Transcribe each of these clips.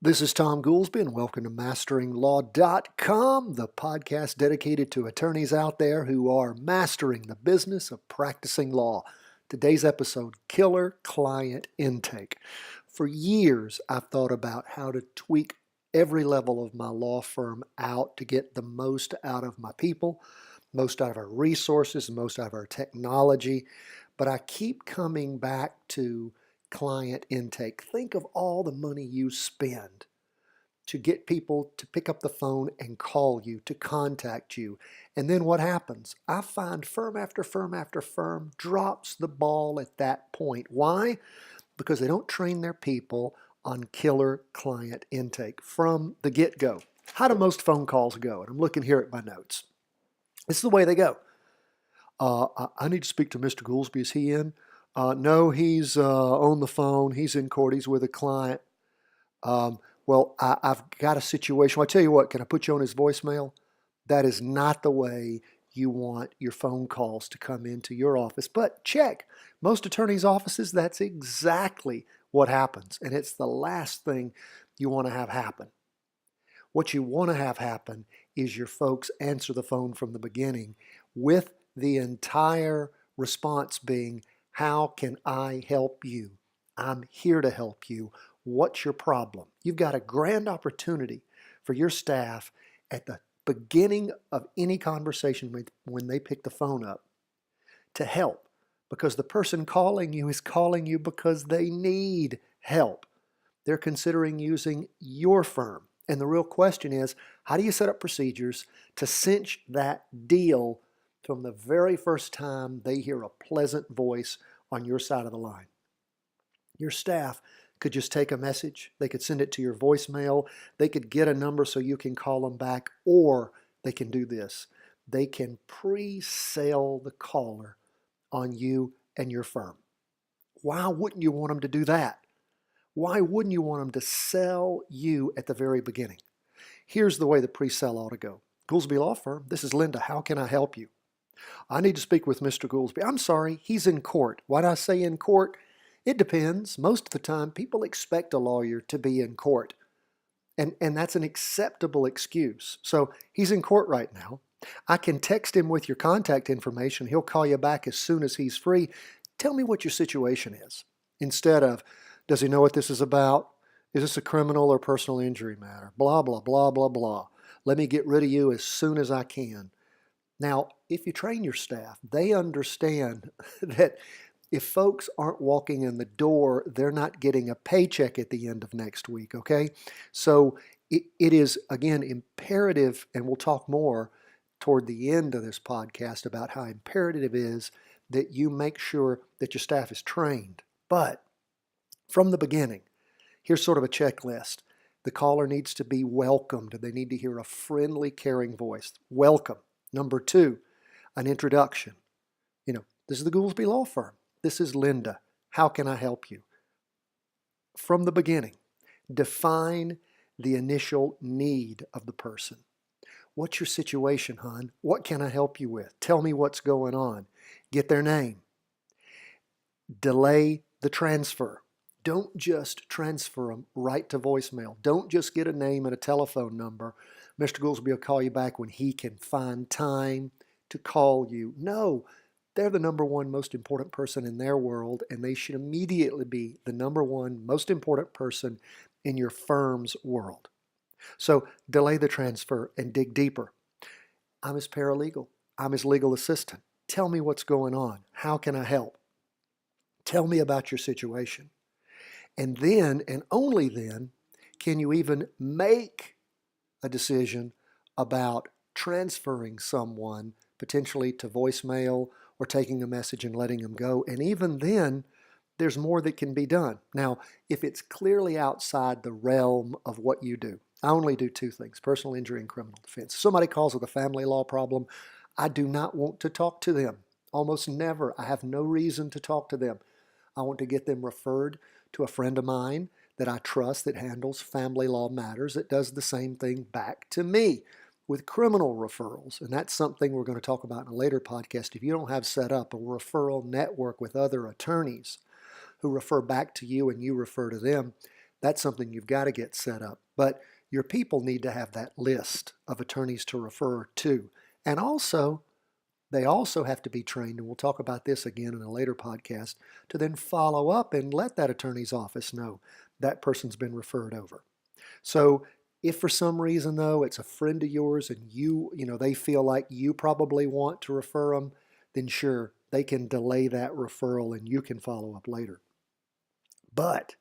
This is Tom Goolsby, and welcome to MasteringLaw.com, the podcast dedicated to attorneys out there who are mastering the business of practicing law. Today's episode, Killer Client Intake. For years, I've thought about how to tweak every level of my law firm out to get the most out of my people, most out of our resources, most out of our technology, but I keep coming back to client intake. Think of all the money you spend to get people to pick up the phone and call you, to contact you. And then what happens? I find firm after firm after firm drops the ball at that point. Why? Because they don't train their people on killer client intake from the get-go. How do most phone calls go? And I'm looking here at my notes. This is the way they go. I need to speak to Mr. Goolsby. Is he in? No, he's on the phone. He's in court. He's with a client. I've got a situation. Well, I tell you what, can I put you on his voicemail? That is not the way you want your phone calls to come into your office. But check. Most attorneys' offices, that's exactly what happens. And it's the last thing you want to have happen. What you want to have happen is your folks answer the phone from the beginning with the entire response being, how can I help you? I'm here to help you. What's your problem? You've got a grand opportunity for your staff at the beginning of any conversation when they pick the phone up to help, because the person calling you is calling you because they need help. They're considering using your firm. And the real question is, how do you set up procedures to cinch that deal from the very first time they hear a pleasant voice on your side of the line? Your staff could just take a message. They could send it to your voicemail. They could get a number so you can call them back, or they can do this. They can pre-sell the caller on you and your firm. Why wouldn't you want them to do that? Why wouldn't you want them to sell you at the very beginning? Here's the way the pre-sell ought to go. Goolsby Law Firm, this is Linda. How can I help you? I need to speak with Mr. Goolsby. I'm sorry, he's in court. Why do I say in court? It depends. Most of the time, people expect a lawyer to be in court, and that's an acceptable excuse. So he's in court right now. I can text him with your contact information. He'll call you back as soon as he's free. Tell me what your situation is, instead of, does he know what this is about? Is this a criminal or personal injury matter? Blah, blah, blah, blah, blah. Let me get rid of you as soon as I can. Now, if you train your staff, they understand that if folks aren't walking in the door, they're not getting a paycheck at the end of next week, okay? So it is, again, imperative, and we'll talk more toward the end of this podcast about how imperative it is that you make sure that your staff is trained. But from the beginning, here's sort of a checklist. The caller needs to be welcomed. They need to hear a friendly, caring voice. Welcome. Number 2, an introduction. This is the Goolsby Law Firm. This is Linda. How can I help you? From the beginning, define the initial need of the person. What's your situation, hon? What can I help you with? Tell me what's going on. Get their name. Delay the transfer. Don't just transfer them right to voicemail. Don't just get a name and a telephone number. Mr. Goolsby will call you back when he can find time to call you. No, they're the number one most important person in their world, and they should immediately be the number one most important person in your firm's world. So delay the transfer and dig deeper. I'm his paralegal. I'm his legal assistant. Tell me what's going on. How can I help? Tell me about your situation. And then, and only then, can you even make a decision about transferring someone potentially to voicemail or taking a message and letting them go. And even then, there's more that can be done. Now, if it's clearly outside the realm of what you do, I only do 2 things, personal injury and criminal defense. If somebody calls with a family law problem, I do not want to talk to them. Almost never. I have no reason to talk to them. I want to get them referred to a friend of mine that I trust that handles family law matters, that does the same thing back to me with criminal referrals. And that's something we're going to talk about in a later podcast. If you don't have set up a referral network with other attorneys who refer back to you and you refer to them, That's something you've got to get set up. But your people need to have that list of attorneys to refer to. And also, they also have to be trained, and we'll talk about this again in a later podcast, to then follow up and let that attorney's office know that person's been referred over. So if for some reason, though, it's a friend of yours and they feel like you probably want to refer them, then sure, they can delay that referral and you can follow up later. But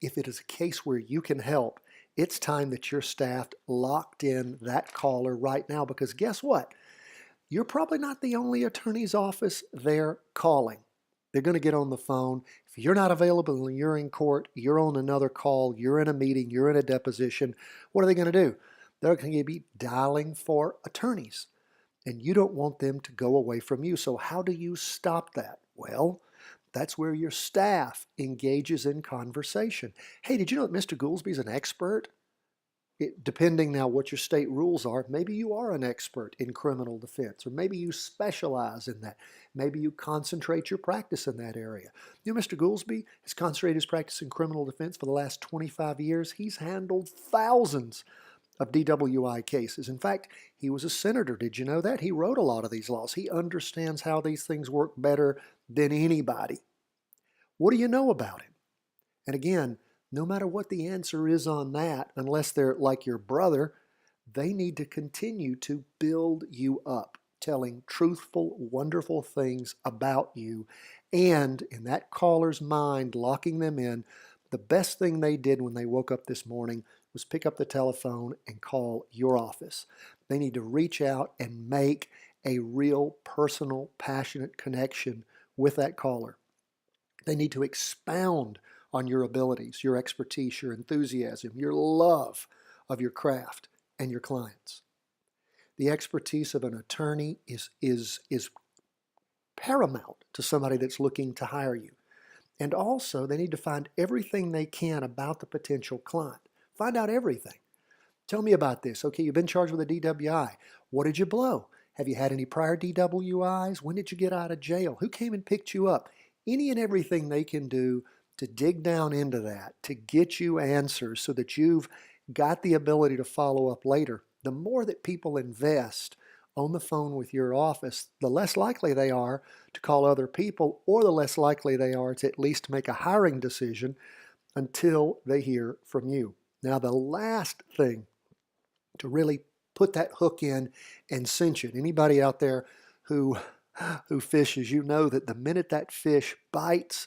if it is a case where you can help, it's time that your staff locked in that caller right now, because guess what? You're probably not the only attorney's office they're calling. They're going to get on the phone. If you're not available and you're in court, you're on another call, you're in a meeting, you're in a deposition, what are they going to do? They're going to be dialing for attorneys, and you don't want them to go away from you. So how do you stop that? Well, that's where your staff engages in conversation. Hey, did you know that Mr. Goolsby's an expert? Depending now what your state rules are, maybe you are an expert in criminal defense, or maybe you specialize in that. Maybe you concentrate your practice in that area. Mr. Goolsby has concentrated his practice in criminal defense for the last 25 years. He's handled thousands of DWI cases. In fact, he was a senator. Did you know that? He wrote a lot of these laws. He understands how these things work better than anybody. What do you know about him? And again, no matter what the answer is on that, unless they're like your brother, they need to continue to build you up, telling truthful, wonderful things about you. And in that caller's mind, locking them in, the best thing they did when they woke up this morning was pick up the telephone and call your office. They need to reach out and make a real personal, passionate connection with that caller. They need to expound on your abilities, your expertise, your enthusiasm, your love of your craft and your clients. The expertise of an attorney is paramount to somebody that's looking to hire you. And also, they need to find everything they can about the potential client. Find out everything. Tell me about this. Okay, you've been charged with a DWI. What did you blow? Have you had any prior DWIs? When did you get out of jail? Who came and picked you up? Any and everything they can do to dig down into that, to get you answers so that you've got the ability to follow up later. The more that people invest on the phone with your office, the less likely they are to call other people, or the less likely they are to at least make a hiring decision until they hear from you. Now, the last thing to really put that hook in and cinch it, anybody out there who fishes, you know that the minute that fish bites,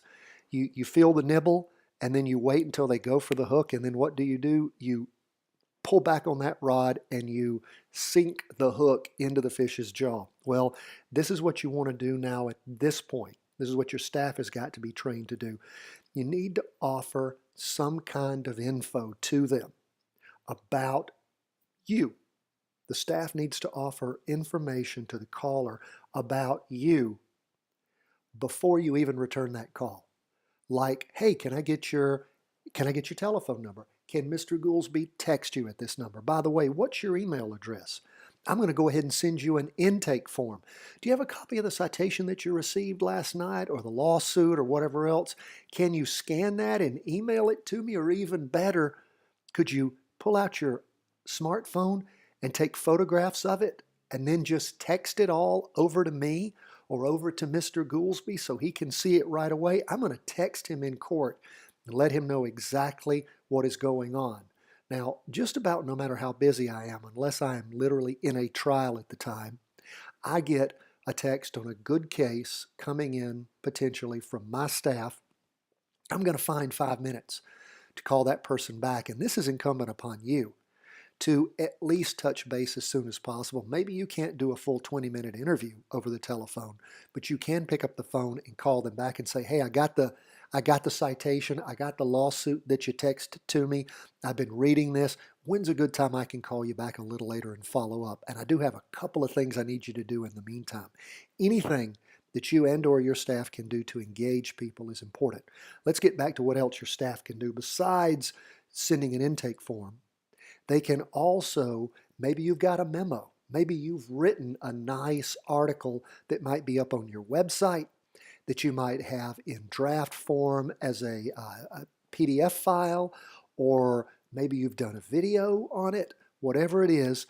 you feel the nibble, and then you wait until they go for the hook, and then what do? You pull back on that rod and you sink the hook into the fish's jaw. Well, this is what you want to do now at this point. This is what your staff has got to be trained to do. You need to offer some kind of info to them about you. The staff needs to offer information to the caller about you before you even return that call. Like, hey, can I get your telephone number? Can Mr. Goolsby text you at this number? By the way, what's your email address? I'm going to go ahead and send you an intake form. Do you have a copy of the citation that you received last night, or the lawsuit, or whatever else? Can you scan that and email it to me? Or even better, could you pull out your smartphone and take photographs of it and then just text it all over to me or over to Mr. Goolsby so he can see it right away? I'm going to text him in court and let him know exactly what is going on. Now, just about no matter how busy I am, unless I am literally in a trial at the time, I get a text on a good case coming in potentially from my staff. I'm going to find 5 minutes to call that person back, and this is incumbent upon you to at least touch base as soon as possible. Maybe you can't do a full 20-minute interview over the telephone, but you can pick up the phone and call them back and say, hey, I got the citation, I got the lawsuit that you texted to me, I've been reading this. When's a good time I can call you back a little later and follow up? And I do have a couple of things I need you to do in the meantime. Anything that you and or your staff can do to engage people is important. Let's get back to what else your staff can do besides sending an intake form. They can also, maybe you've got a memo. Maybe you've written a nice article that might be up on your website, that you might have in draft form as a PDF file, or maybe you've done a video on it, whatever it is,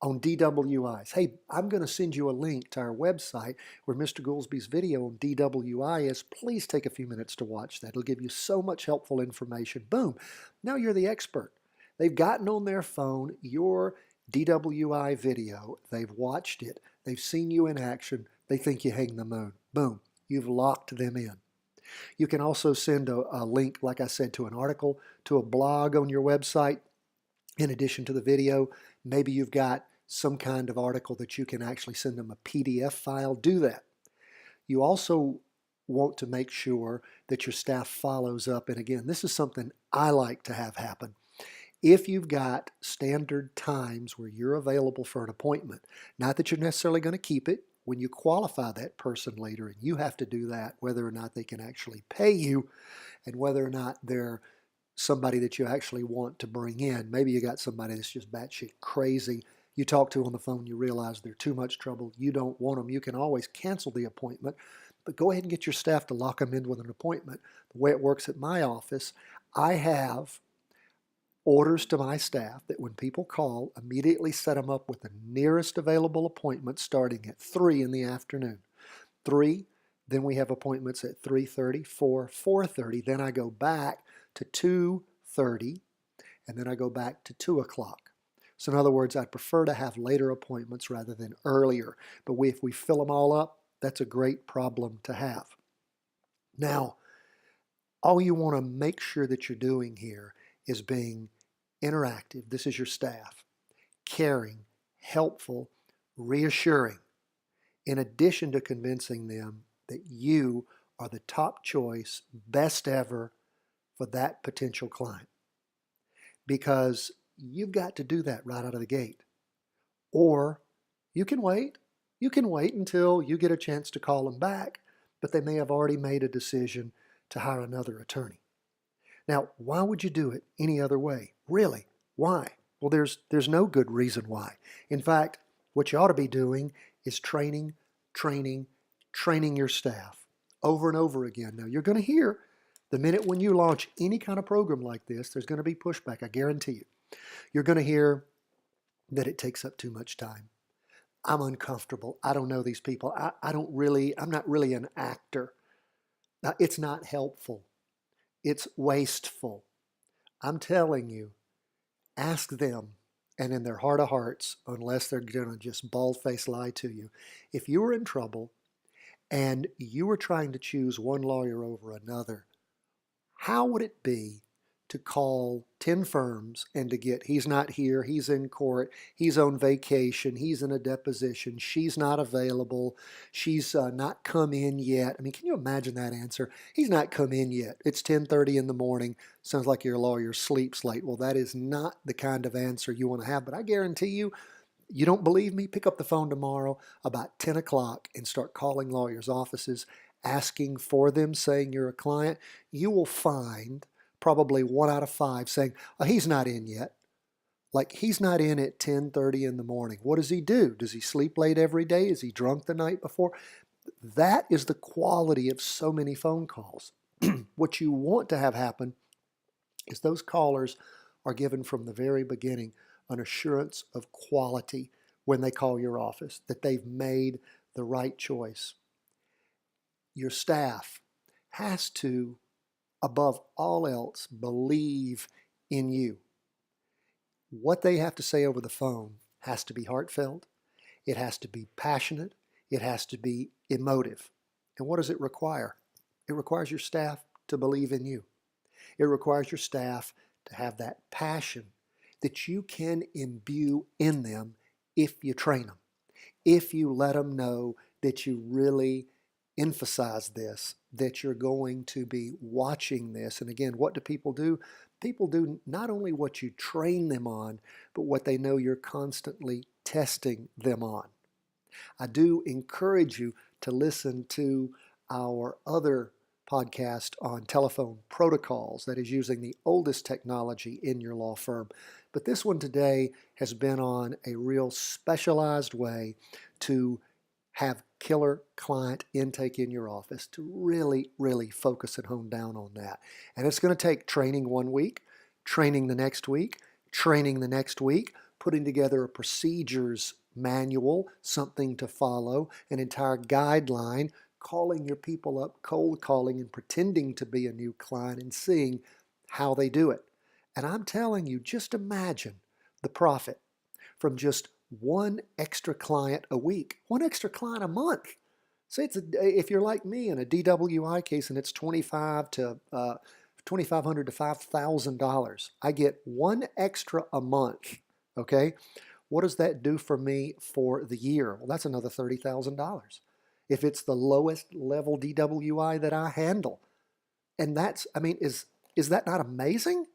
on DWIs. Hey, I'm going to send you a link to our website where Mr. Goolsby's video on DWI is. Please take a few minutes to watch that. It'll give you so much helpful information. Boom. Now you're the expert. They've gotten on their phone your DWI video. They've watched it. They've seen you in action. They think you hang the moon. Boom. You've locked them in. You can also send a link, like I said, to an article, to a blog on your website. In addition to the video, maybe you've got some kind of article that you can actually send them a PDF file. Do that. You also want to make sure that your staff follows up. And again, this is something I like to have happen. If you've got standard times where you're available for an appointment, not that you're necessarily going to keep it, when you qualify that person later, and you have to do that, whether or not they can actually pay you and whether or not they're somebody that you actually want to bring in. Maybe you got somebody that's just batshit crazy. You talk to on the phone, you realize they're too much trouble. You don't want them. You can always cancel the appointment, but go ahead and get your staff to lock them in with an appointment. The way it works at my office, I have orders to my staff that when people call, immediately set them up with the nearest available appointment starting at 3 in the afternoon. 3, then we have appointments at 3:30, 4, 4:30. Then I go back to 2:30, and then I go back to 2 o'clock. So in other words, I'd prefer to have later appointments rather than earlier. But if we fill them all up, that's a great problem to have. Now, all you want to make sure that you're doing here is being interactive. This is your staff. Caring, helpful, reassuring, in addition to convincing them that you are the top choice, best ever for that potential client. Because you've got to do that right out of the gate. Or you can wait. You can wait until you get a chance to call them back, but they may have already made a decision to hire another attorney. Now, why would you do it any other way? Really, why? Well, there's no good reason why. In fact, what you ought to be doing is training your staff over and over again. Now, you're going to hear the minute when you launch any kind of program like this, there's going to be pushback, I guarantee you. You're going to hear that it takes up too much time. I'm uncomfortable. I don't know these people. I'm not really an actor. It's not helpful. It's wasteful. I'm telling you, ask them, and in their heart of hearts, unless they're going to just bald-faced lie to you, if you were in trouble and you were trying to choose one lawyer over another, how would it be to call 10 firms and to get, he's not here, he's in court, he's on vacation, he's in a deposition, she's not available, she's not come in yet. I mean, can you imagine that answer? He's not come in yet. It's 10:30 in the morning. Sounds like your lawyer sleeps late. Well, that is not the kind of answer you want to have, but I guarantee you, you don't believe me? Pick up the phone tomorrow about 10 o'clock and start calling lawyers' offices, asking for them, saying you're a client. You will find probably 1 out of 5 saying, oh, he's not in yet. Like, he's not in at 10:30 in the morning. What does he do? Does he sleep late every day? Is he drunk the night before? That is the quality of so many phone calls. What you want to have happen is those callers are given from the very beginning an assurance of quality when they call your office, that they've made the right choice. Your staff has to, above all else, believe in you. What they have to say over the phone has to be heartfelt. It has to be passionate. It has to be emotive. And what does it require? It requires your staff to believe in you. It requires your staff to have that passion that you can imbue in them if you train them, if you let them know that you really emphasize this, that you're going to be watching this. And again, what do? People do not only what you train them on, but what they know you're constantly testing them on. I do encourage you to listen to our other podcast on telephone protocols, that is using the oldest technology in your law firm. But this one today has been on a real specialized way to have killer client intake in your office, to really, really focus and hone down on that. And it's going to take training 1 week, training the next week, training the next week, putting together a procedures manual, something to follow, an entire guideline, calling your people up, cold calling and pretending to be a new client and seeing how they do it. And I'm telling you, just imagine the profit from just one extra client a week, one extra client a month. Say if you're like me in a DWI case and it's $2,500 to $5,000, I get one extra a month. Okay, what does that do for me for the year? Well, that's another $30,000. If it's the lowest level DWI that I handle, and that's, I mean, is that not amazing?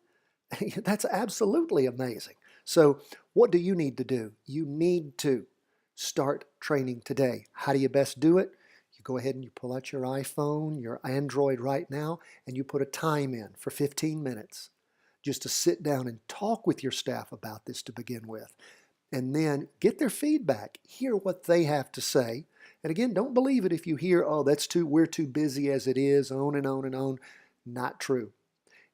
That's absolutely amazing. So what do you need to do? You need to start training today. How do you best do it? You go ahead and you pull out your iPhone, your Android right now, and you put a time in for 15 minutes just to sit down and talk with your staff about this to begin with. And then get their feedback, hear what they have to say. And again, don't believe it if you hear, oh, we're too busy as it is, on and on and on. Not true.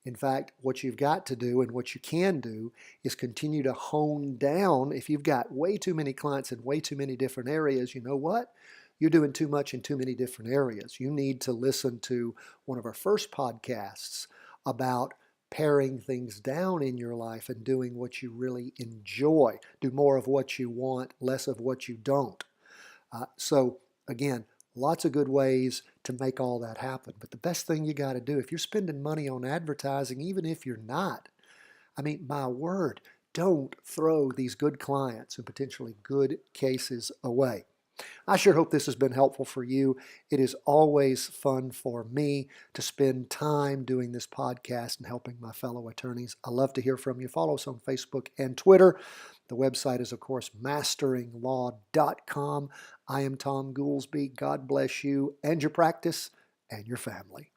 In fact, what you've got to do and what you can do is continue to hone down. If you've got way too many clients in way too many different areas, you know what? You're doing too much in too many different areas. You need to listen to one of our first podcasts about paring things down in your life and doing what you really enjoy. Do more of what you want, less of what you don't. So again, lots of good ways to make all that happen. But the best thing you got to do, if you're spending money on advertising, even if you're not, I mean, my word, don't throw these good clients and potentially good cases away. I sure hope this has been helpful for you. It is always fun for me to spend time doing this podcast and helping my fellow attorneys. I love to hear from you. Follow us on Facebook and Twitter. The website is, of course, masteringlaw.com. I am Tom Goolsby. God bless you and your practice and your family.